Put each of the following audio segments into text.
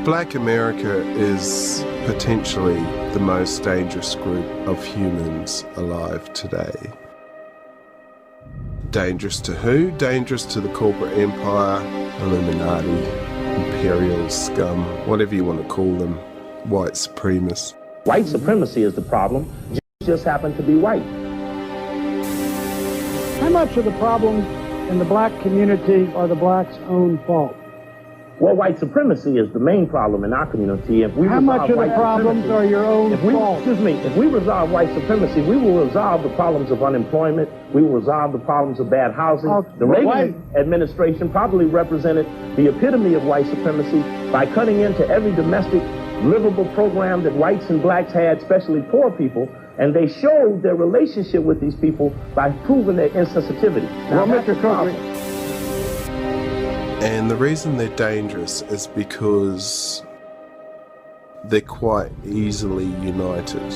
Black America is potentially the most dangerous group of humans alive today. Dangerous to who? Dangerous to the corporate empire, Illuminati, imperial scum, whatever you want to call them, white supremacists. White supremacy is the problem. Jews just happen to be white. How much of the problems in the black community are the blacks' own fault? Well, white supremacy is the main problem in our community. How much of the problems are your own fault? Excuse me, if we resolve white supremacy, we will resolve the problems of unemployment, we will resolve the problems of bad housing. The Reagan administration probably represented the epitome of white supremacy by cutting into every domestic livable program that whites and blacks had, especially poor people, and they showed their relationship with these people by proving their insensitivity. Now, well, Mr. Cook, and the reason they're dangerous is because they're quite easily united.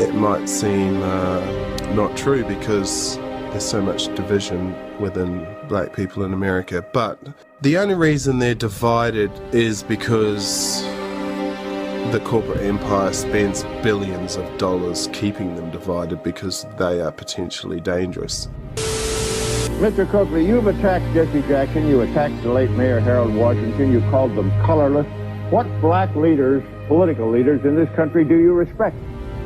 It might seem not true because there's so much division within black people in America, but the only reason they're divided is because the corporate empire spends billions of dollars keeping them divided because they are potentially dangerous. Mr. Coakley, you've attacked Jesse Jackson, you attacked the late Mayor Harold Washington, you called them colorless. What black leaders, political leaders in this country do you respect?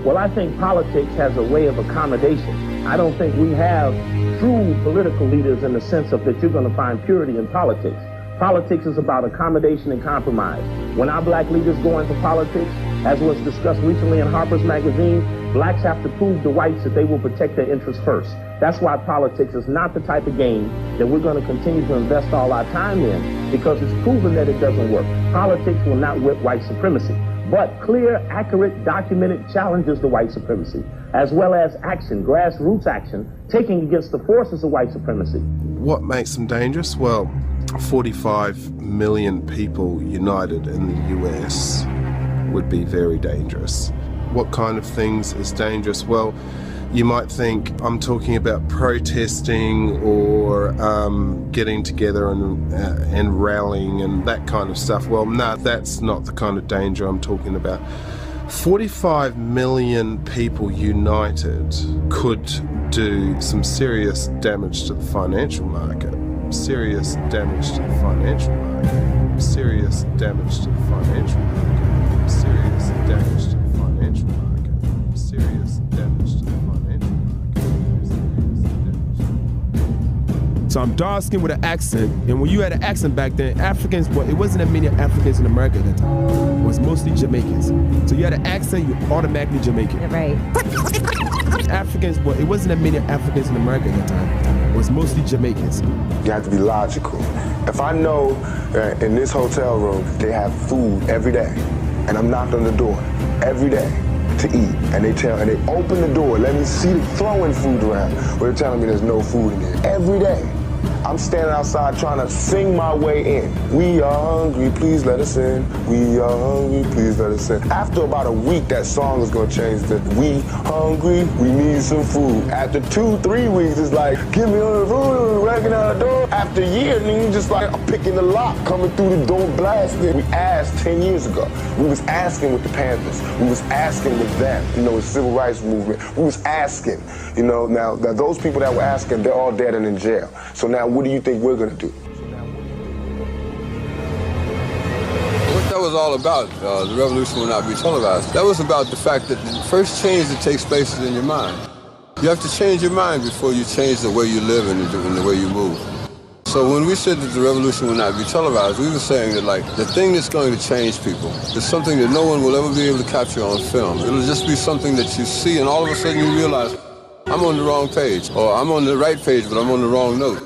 Well, I think politics has a way of accommodation. I don't think we have true political leaders in the sense of that you're going to find purity in politics. Politics is about accommodation and compromise. When our black leaders go into politics, as was discussed recently in Harper's Magazine, blacks have to prove to whites that they will protect their interests first. That's why politics is not the type of game that we're going to continue to invest all our time in, because it's proven that it doesn't work. Politics will not whip white supremacy, but clear, accurate, documented challenges to white supremacy, as well as action, grassroots action, taking against the forces of white supremacy. What makes them dangerous? Well, 45 million people united in the US would be very dangerous. What kind of things is dangerous? Well, you might think I'm talking about protesting or getting together and rallying and that kind of stuff. Well, no, that's not the kind of danger I'm talking about. 45 million people united could do some serious damage to the financial market. Serious damage to the financial market. Serious damage to the financial market. Serious damage to the financial market. Serious damage to the financial market. So I'm dark-skinned with an accent, and when you had an accent back then, Africans, well, it wasn't that many Africans in America at that time. It was mostly Jamaicans. So you had an accent, you automatically Jamaican. Right. Africans, well, it wasn't that many Africans in America at that time. It was mostly Jamaicans. You have to be logical. If I know that in this hotel room they have food every day, and I'm knocking on the door every day to eat, and they open the door, let me see them throwing food around, but they're telling me there's no food in here. Every day, I'm standing outside trying to sing my way in. We are hungry, please let us in. We are hungry, please let us in. After about a week, that song is gonna change to we hungry, we need some food. After 2-3 weeks, it's like, give me all the food, racking out the door. After a year, then you just like, I'm picking the lock, coming through the door blasting. We asked 10 years ago. We was asking with the Panthers. We was asking with them, the civil rights movement. We was asking, now those people that were asking, they're all dead and in jail. So now what do you think we're going to do? What that was all about, the revolution will not be televised. That was about the fact that the first change that takes place is in your mind. You have to change your mind before you change the way you live and the way you move. So when we said that the revolution will not be televised, we were saying that the thing that's going to change people is something that no one will ever be able to capture on film. It'll just be something that you see and all of a sudden you realize, I'm on the wrong page, or I'm on the right page, but I'm on the wrong note.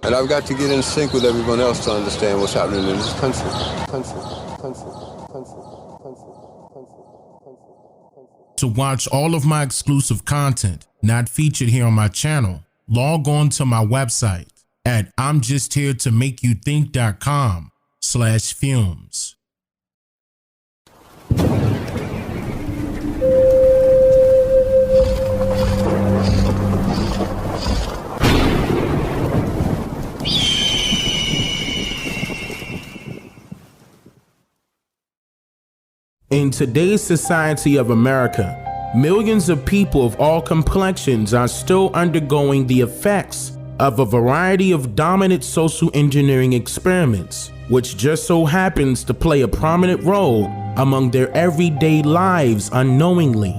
And I've got to get in sync with everyone else to understand what's happening in this country. To watch all of my exclusive content not featured here on my channel, log on to my website at imjustheretomakeyouthink.com/films. In today's society of America, millions of people of all complexions are still undergoing the effects of a variety of dominant social engineering experiments, which just so happens to play a prominent role among their everyday lives unknowingly.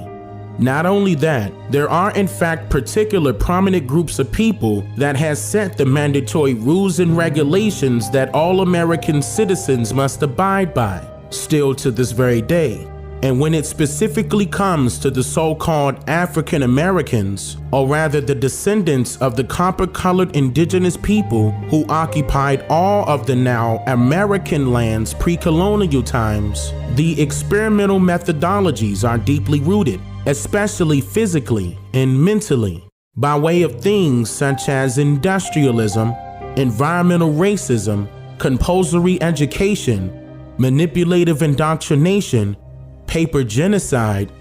Not only that, there are in fact particular prominent groups of people that has set the mandatory rules and regulations that all American citizens must abide by, still to this very day. And when it specifically comes to the so-called African Americans, or rather the descendants of the copper-colored indigenous people who occupied all of the now American lands pre-colonial times, the experimental methodologies are deeply rooted, especially physically and mentally, by way of things such as industrialism, environmental racism, compulsory education, manipulative indoctrination, paper genocide,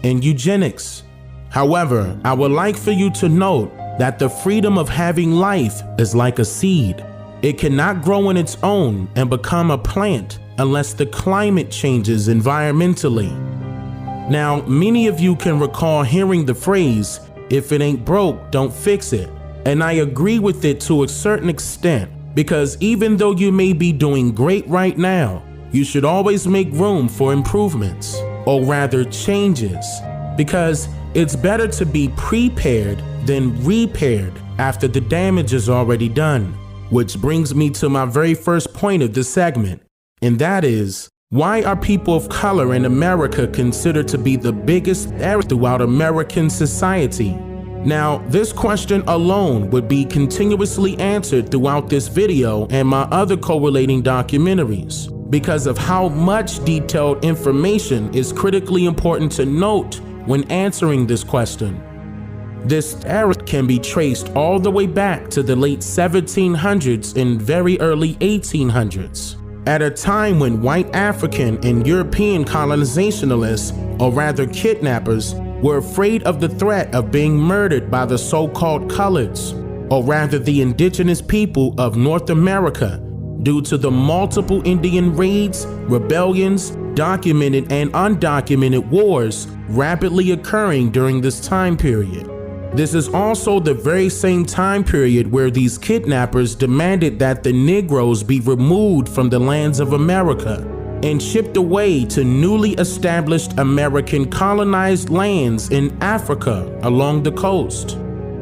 and eugenics. However, I would like for you to note that the freedom of having life is like a seed. It cannot grow on its own and become a plant unless the climate changes environmentally. Now, many of you can recall hearing the phrase, "If it ain't broke, don't fix it." And I agree with it to a certain extent, because even though you may be doing great right now, you should always make room for improvements, or rather changes, because it's better to be prepared than repaired after the damage is already done. Which brings me to my very first point of this segment, and that is, why are people of color in America considered to be the biggest error throughout American society? Now, this question alone would be continuously answered throughout this video and my other correlating documentaries, because of how much detailed information is critically important to note when answering this question. This error can be traced all the way back to the late 1700s and very early 1800s. At a time when white African and European colonizationalists, or rather kidnappers, were afraid of the threat of being murdered by the so-called coloreds, or rather the indigenous people of North America, due to the multiple Indian raids, rebellions, documented and undocumented wars rapidly occurring during this time period. This is also the very same time period where these kidnappers demanded that the Negroes be removed from the lands of America and shipped away to newly established American colonized lands in Africa along the coast.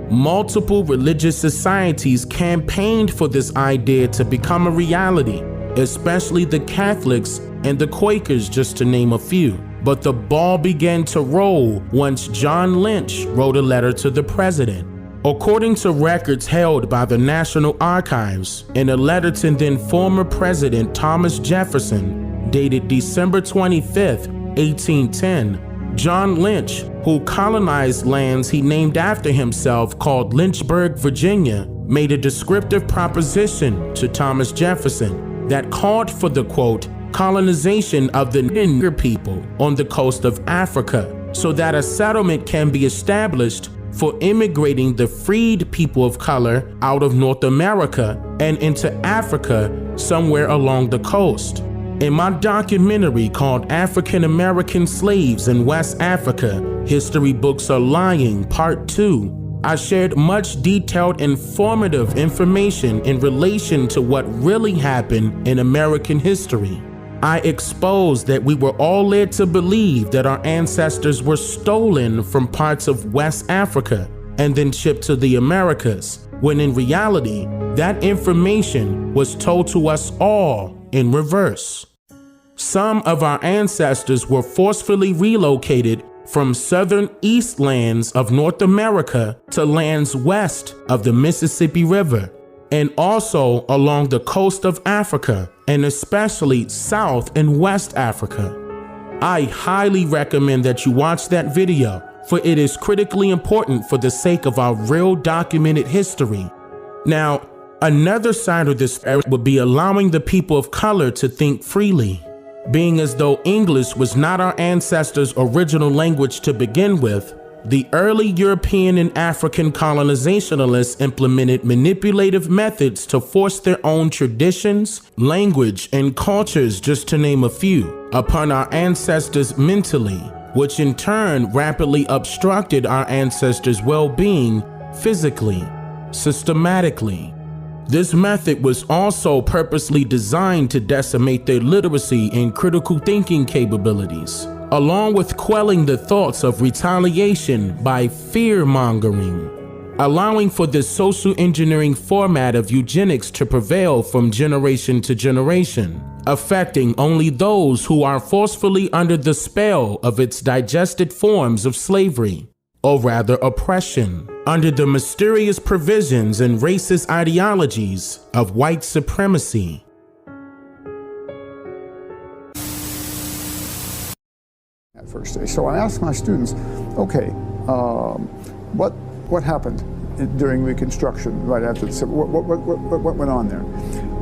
Multiple religious societies campaigned for this idea to become a reality, especially the Catholics and the Quakers, just to name a few. But the ball began to roll once John Lynch wrote a letter to the president. According to records held by the National Archives, in a letter to then former President Thomas Jefferson, dated December 25th, 1810, John Lynch, who colonized lands he named after himself called Lynchburg, Virginia, made a descriptive proposition to Thomas Jefferson that called for the, quote, colonization of the Indenture people on the coast of Africa, so that a settlement can be established for immigrating the freed people of color out of North America and into Africa somewhere along the coast. In my documentary called African American Slaves in West Africa, History Books Are Lying, Part 2, I shared much detailed, informative information in relation to what really happened in American history. I exposed that we were all led to believe that our ancestors were stolen from parts of West Africa and then shipped to the Americas, when in reality, that information was told to us all in reverse. Some of our ancestors were forcefully relocated from southern east lands of North America to lands west of the Mississippi River, and also along the coast of Africa, and especially South and West Africa. I highly recommend that you watch that video, for it is critically important for the sake of our real documented history. Now, another side of this would be allowing the people of color to think freely. Being as though English was not our ancestors' original language to begin with, the early European and African colonizationalists implemented manipulative methods to force their own traditions, language, and cultures, just to name a few, upon our ancestors mentally, which in turn rapidly obstructed our ancestors' well-being physically, systematically. This method was also purposely designed to decimate their literacy and critical thinking capabilities, along with quelling the thoughts of retaliation by fear-mongering, allowing for this social engineering format of eugenics to prevail from generation to generation, affecting only those who are forcefully under the spell of its digested forms of slavery, or rather oppression, under the mysterious provisions and racist ideologies of white supremacy. That first day. So I asked my students, okay, what happened during Reconstruction right after the Civil War? What went on there?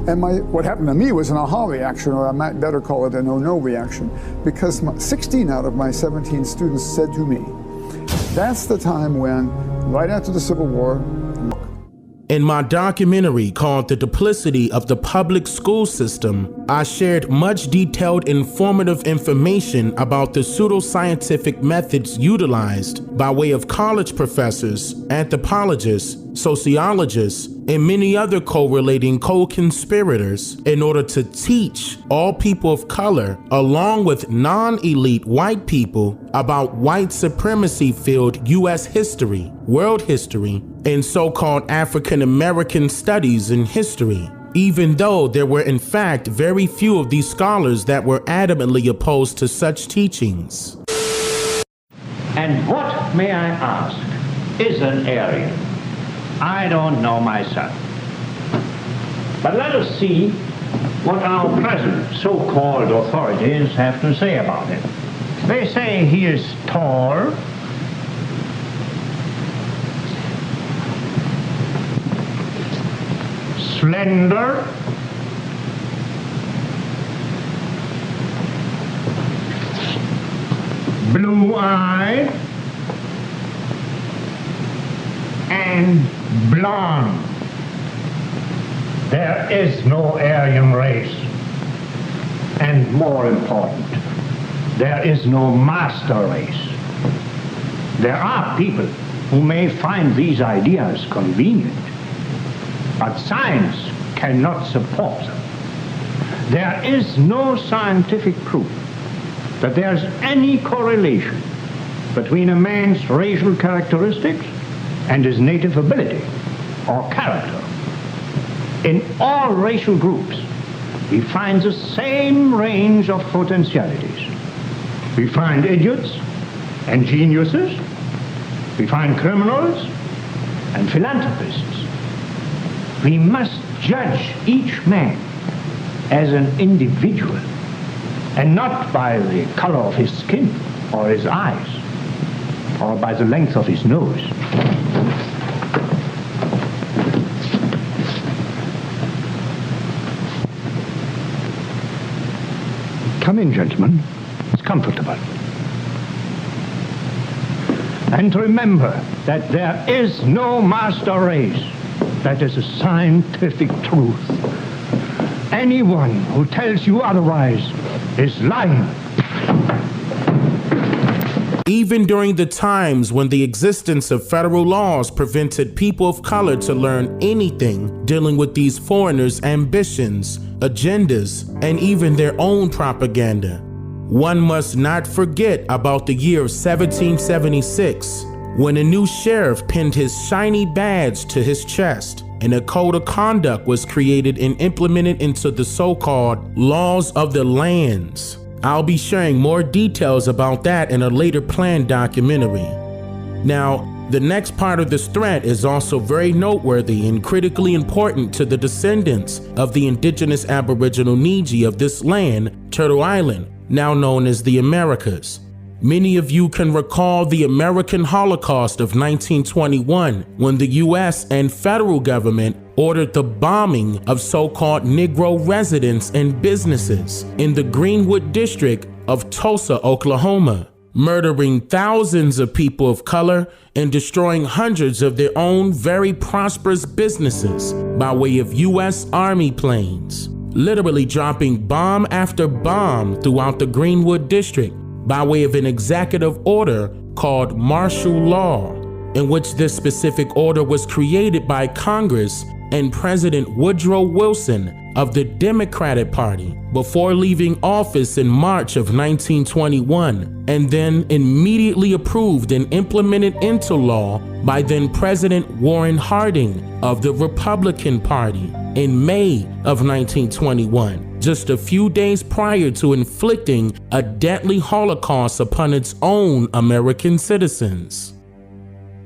And what happened to me was an aha reaction, or I might better call it an oh-no reaction, because 16 out of my 17 students said to me, that's the time when, right after the Civil War. In my documentary called The Duplicity of the Public School System, I shared much detailed informative information about the pseudo-scientific methods utilized by way of college professors, anthropologists, sociologists, and many other correlating co-conspirators in order to teach all people of color, along with non-elite white people, about white supremacy-filled U.S. history, world history, and so-called African American studies and history, even though there were in fact very few of these scholars that were adamantly opposed to such teachings. And what, may I ask, is an Aryan? I don't know myself. But let us see what our present so-called authorities have to say about it. They say he is tall, slender, blue-eyed, and blonde. There is no Aryan race. And more important, there is no master race. There are people who may find these ideas convenient, but science cannot support them. There is no scientific proof that there's any correlation between a man's racial characteristics and his native ability or character. In all racial groups, we find the same range of potentialities. We find idiots and geniuses. We find criminals and philanthropists. We must judge each man as an individual and not by the color of his skin or his eyes or by the length of his nose. Come in, gentlemen. It's comfortable. And remember that there is no master race. That is a scientific truth. Anyone who tells you otherwise is lying. Even during the times when the existence of federal laws prevented people of color to learn anything dealing with these foreigners' ambitions, agendas, and even their own propaganda, one must not forget about the year of 1776, when a new sheriff pinned his shiny badge to his chest and a code of conduct was created and implemented into the so-called laws of the lands. I'll be sharing more details about that in a later planned documentary. Now, the next part of this thread is also very noteworthy and critically important to the descendants of the indigenous Aboriginal Niji of this land, Turtle Island, now known as the Americas. Many of you can recall the American Holocaust of 1921, when the US and federal government ordered the bombing of so-called Negro residents and businesses in the Greenwood district of Tulsa, Oklahoma, murdering thousands of people of color and destroying hundreds of their own very prosperous businesses by way of US Army planes. literally dropping bomb after bomb throughout the Greenwood district by way of an executive order called martial law, in which this specific order was created by Congress and President Woodrow Wilson of the Democratic Party before leaving office in March of 1921, and then immediately approved and implemented into law by then President Warren Harding of the Republican Party in May of 1921, just a few days prior to inflicting a deadly Holocaust upon its own American citizens.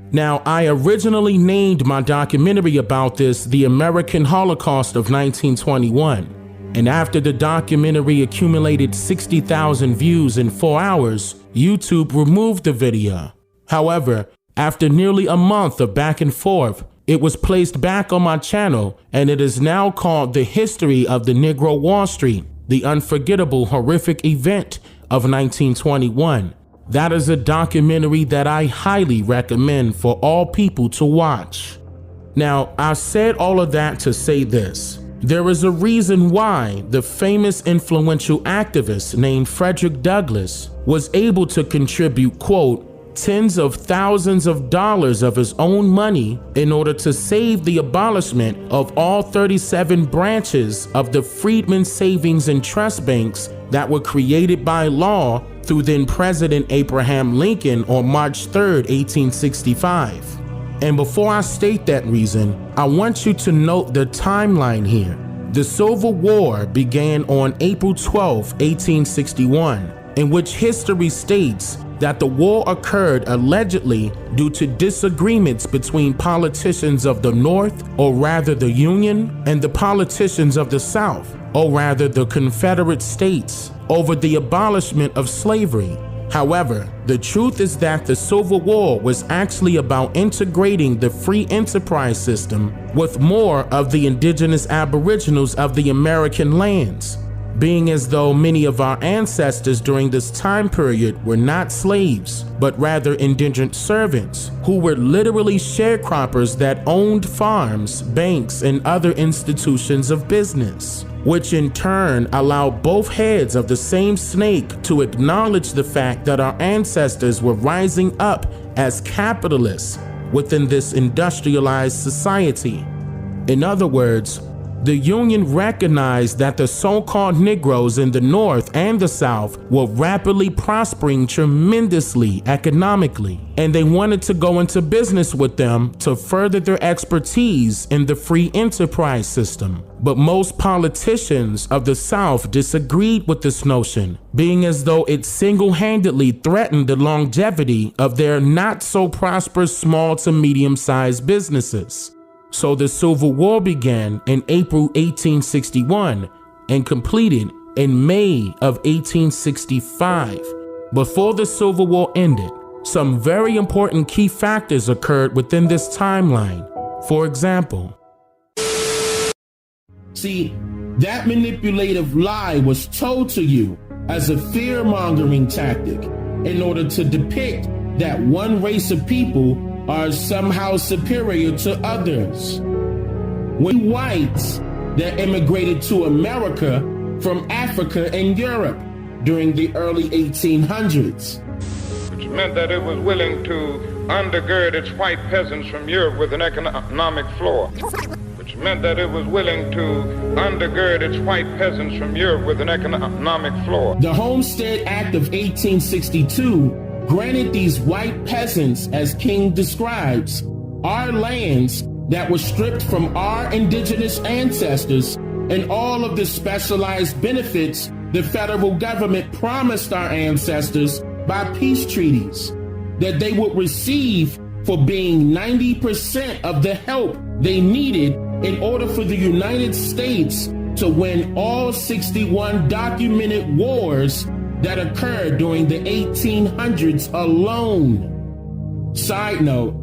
Now, I originally named my documentary about this The American Holocaust of 1921, and after the documentary accumulated 60,000 views in 4 hours, YouTube removed the video. However, after nearly a month of back and forth, it was placed back on my channel, and it is now called The History of the Negro Wall Street, the unforgettable, horrific event of 1921. That is a documentary that I highly recommend for all people to watch. Now, I said all of that to say this. There is a reason why the famous influential activist named Frederick Douglass was able to contribute, quote, tens of thousands of dollars of his own money in order to save the abolishment of all 37 branches of the Freedman Savings and Trust Banks that were created by law through then President Abraham Lincoln on March 3rd, 1865. And before I state that reason, I want you to note the timeline here. The Civil War began on April 12, 1861, in which history states that the war occurred allegedly due to disagreements between politicians of the North, or rather the Union, and the politicians of the South, or rather the Confederate States, over the abolishment of slavery. However, the truth is that the Civil War was actually about integrating the free enterprise system with more of the indigenous aboriginals of the American lands, being as though many of our ancestors during this time period were not slaves, but rather indentured servants who were literally sharecroppers that owned farms, banks, and other institutions of business, which in turn allowed both heads of the same snake to acknowledge the fact that our ancestors were rising up as capitalists within this industrialized society. In other words, the Union recognized that the so-called Negroes in the North and the South were rapidly prospering tremendously economically, and they wanted to go into business with them to further their expertise in the free enterprise system. But most politicians of the South disagreed with this notion, being as though it single-handedly threatened the longevity of their not-so-prosperous small to medium-sized businesses. So the Civil War began in April 1861 and completed in May of 1865. Before the Civil War ended, some very important key factors occurred within this timeline. For example, see, that manipulative lie was told to you as a fear-mongering tactic in order to depict that one race of people are somehow superior to others. We whites that immigrated to America from Africa and Europe during the early 1800s. Which meant that it was willing to undergird its white peasants from Europe with an economic floor. Which meant that it was willing to undergird its white peasants from Europe with an economic floor. The Homestead Act of 1862 granted these white peasants, as King describes, our lands that were stripped from our indigenous ancestors and all of the specialized benefits the federal government promised our ancestors by peace treaties that they would receive for being 90% of the help they needed in order for the United States to win all 61 documented wars that occurred during the 1800s alone. Side note,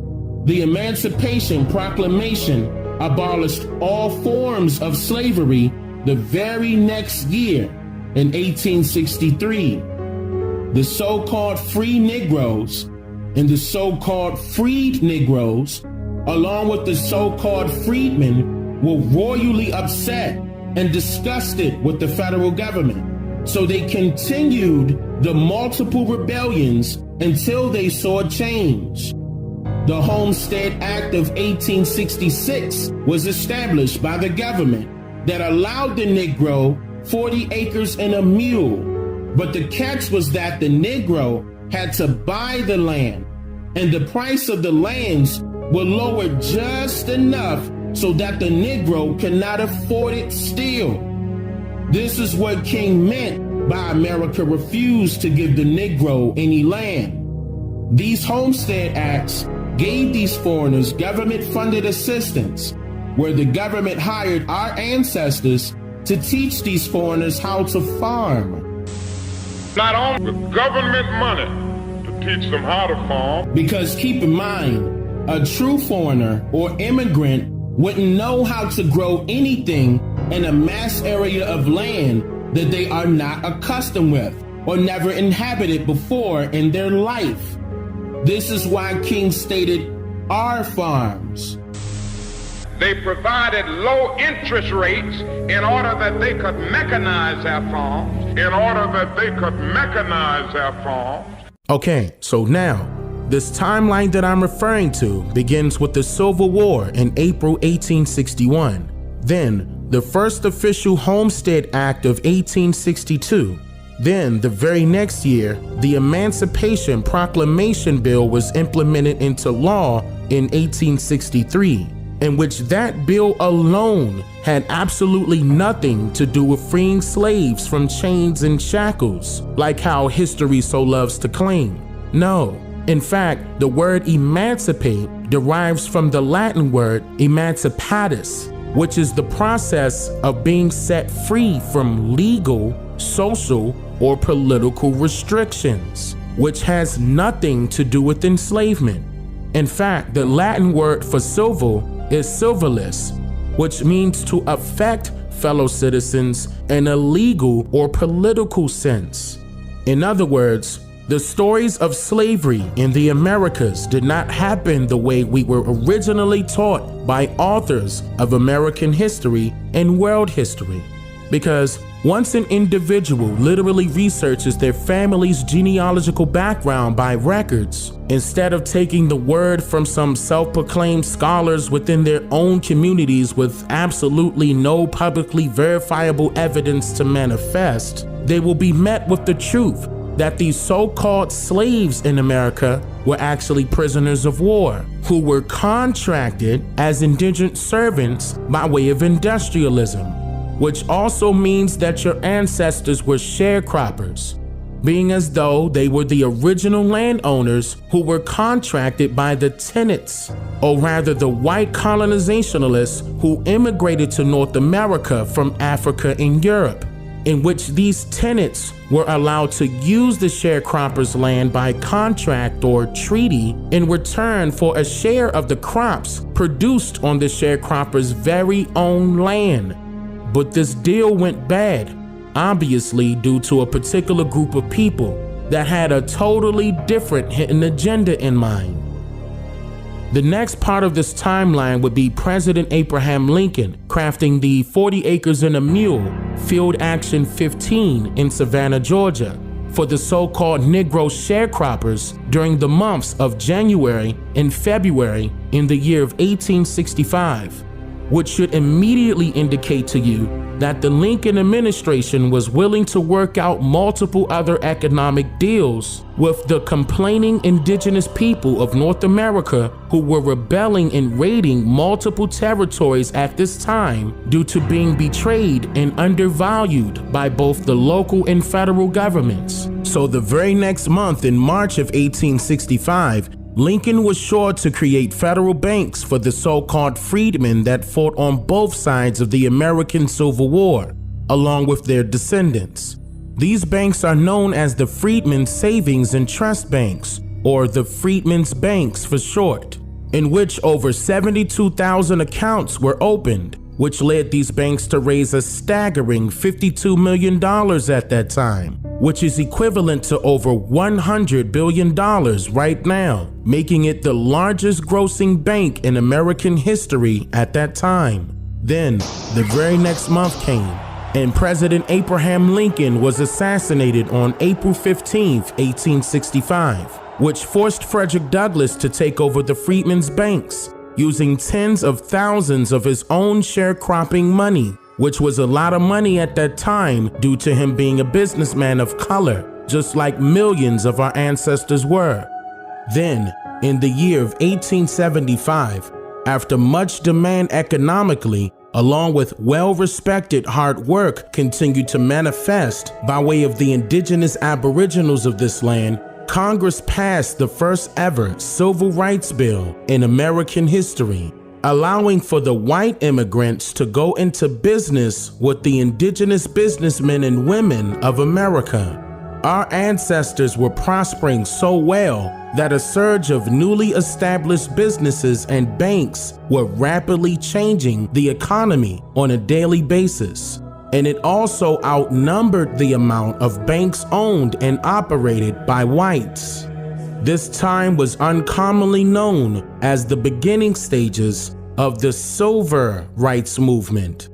the Emancipation Proclamation abolished all forms of slavery the very next year in 1863. The so-called free Negroes and the so-called freed Negroes, along with the so-called freedmen, were royally upset and disgusted with the federal government. So they continued the multiple rebellions until they saw a change. The Homestead Act of 1866 was established by the government that allowed the Negro 40 acres and a mule. But the catch was that the Negro had to buy the land, and the price of the lands were lowered just enough so that the Negro could not afford it still. This is what King meant by America refused to give the Negro any land. These Homestead Acts gave these foreigners government-funded assistance, where the government hired our ancestors to teach these foreigners how to farm. Not only with government money to teach them how to farm. Because keep in mind, a true foreigner or immigrant wouldn't know how to grow anything in a mass area of land that they are not accustomed with or never inhabited before in their life. This is why King stated our farms. They provided low interest rates in order that they could mechanize their farms. Okay, so now, this timeline that I'm referring to begins with the Civil War in April 1861. Then, the first official Homestead Act of 1862. Then, the very next year, the Emancipation Proclamation Bill was implemented into law in 1863, in which that bill alone had absolutely nothing to do with freeing slaves from chains and shackles, like how history so loves to claim. No. In fact, the word emancipate derives from the Latin word emancipatus, which is the process of being set free from legal, social, or political restrictions, which has nothing to do with enslavement. In fact, the Latin word for civil is civilis, which means to affect fellow citizens in a legal or political sense. In other words, the stories of slavery in the Americas did not happen the way we were originally taught by authors of American history and world history. Because once an individual literally researches their family's genealogical background by records, instead of taking the word from some self-proclaimed scholars within their own communities with absolutely no publicly verifiable evidence to manifest, they will be met with the truth that these so-called slaves in America were actually prisoners of war who were contracted as indentured servants by way of industrialism, which also means that your ancestors were sharecroppers, being as though they were the original landowners who were contracted by the tenants, or rather the white colonizationalists who immigrated to North America from Africa and Europe, in which these tenants were allowed to use the sharecroppers' land by contract or treaty in return for a share of the crops produced on the sharecroppers' very own land. But this deal went bad, obviously due to a particular group of people that had a totally different hidden agenda in mind. The next part of this timeline would be President Abraham Lincoln crafting the 40 acres and a mule Field Action 15 in Savannah, Georgia, for the so-called Negro sharecroppers during the months of January and February in the year of 1865. Which should immediately indicate to you that the Lincoln administration was willing to work out multiple other economic deals with the complaining indigenous people of North America who were rebelling and raiding multiple territories at this time due to being betrayed and undervalued by both the local and federal governments. So the very next month in March of 1865, Lincoln was sure to create federal banks for the so-called freedmen that fought on both sides of the American Civil War, along with their descendants. These banks are known as the Freedmen Savings and Trust Banks, or the Freedmen's Banks for short, in which over 72,000 accounts were opened, which led these banks to raise a staggering $52 million at that time, which is equivalent to over $100 billion right now, making it the largest grossing bank in American history at that time. Then, the very next month came, and President Abraham Lincoln was assassinated on April 15, 1865, which forced Frederick Douglass to take over the Freedmen's banks, using tens of thousands of his own sharecropping money, which was a lot of money at that time due to him being a businessman of color, just like millions of our ancestors were. Then, in the year of 1875, after much demand economically, along with well-respected hard work continued to manifest by way of the indigenous aboriginals of this land, Congress passed the first ever Civil Rights Bill in American history, allowing for the white immigrants to go into business with the indigenous businessmen and women of America. Our ancestors were prospering so well that a surge of newly established businesses and banks were rapidly changing the economy on a daily basis. And it also outnumbered the amount of banks owned and operated by whites. This time was uncommonly known as the beginning stages of the Civil Rights Movement,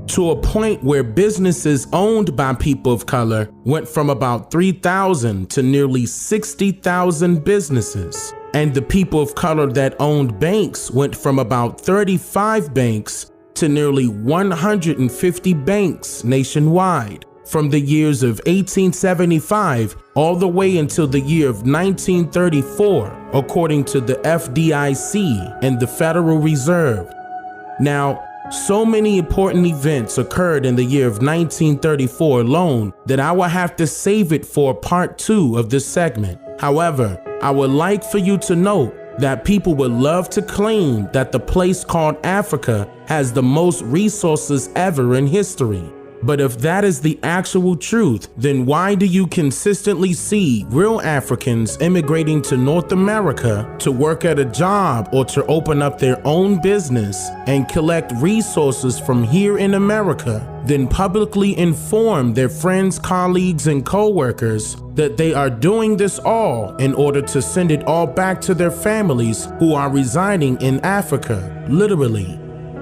to a point where businesses owned by people of color went from about 3,000 to nearly 60,000 businesses. And the people of color that owned banks went from about 35 banks to nearly 150 banks nationwide, from the years of 1875 all the way until the year of 1934, according to the FDIC and the Federal Reserve. Now, so many important events occurred in the year of 1934 alone that I will have to save it for part 2 of this segment. However, I would like for you to note that people would love to claim that the place called Africa has the most resources ever in history. But if that is the actual truth, then why do you consistently see real Africans immigrating to North America to work at a job or to open up their own business and collect resources from here in America, then publicly inform their friends, colleagues, and co-workers that they are doing this all in order to send it all back to their families who are residing in Africa, literally?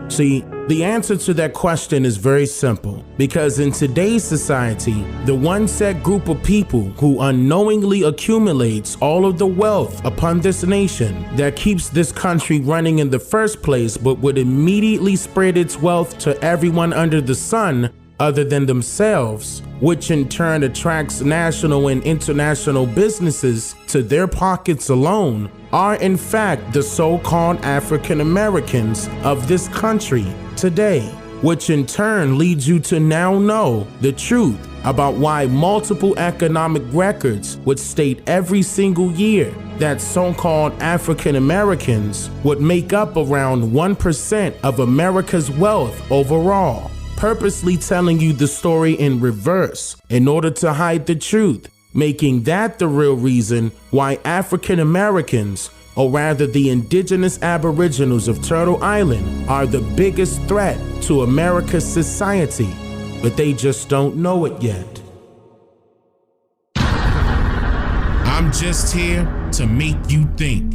See, the answer to that question is very simple, because in today's society, the one set group of people who unknowingly accumulates all of the wealth upon this nation that keeps this country running in the first place, but would immediately spread its wealth to everyone under the sun other than themselves, which in turn attracts national and international businesses to their pockets alone, are in fact the so-called African Americans of this country today, which in turn leads you to now know the truth about why multiple economic records would state every single year that so-called African Americans would make up around 1% of America's wealth overall, purposely telling you the story in reverse in order to hide the truth, making that the real reason why African Americans, or rather the indigenous aboriginals of Turtle Island, are the biggest threat to America's society, but they just don't know it yet. I'm just here to make you think.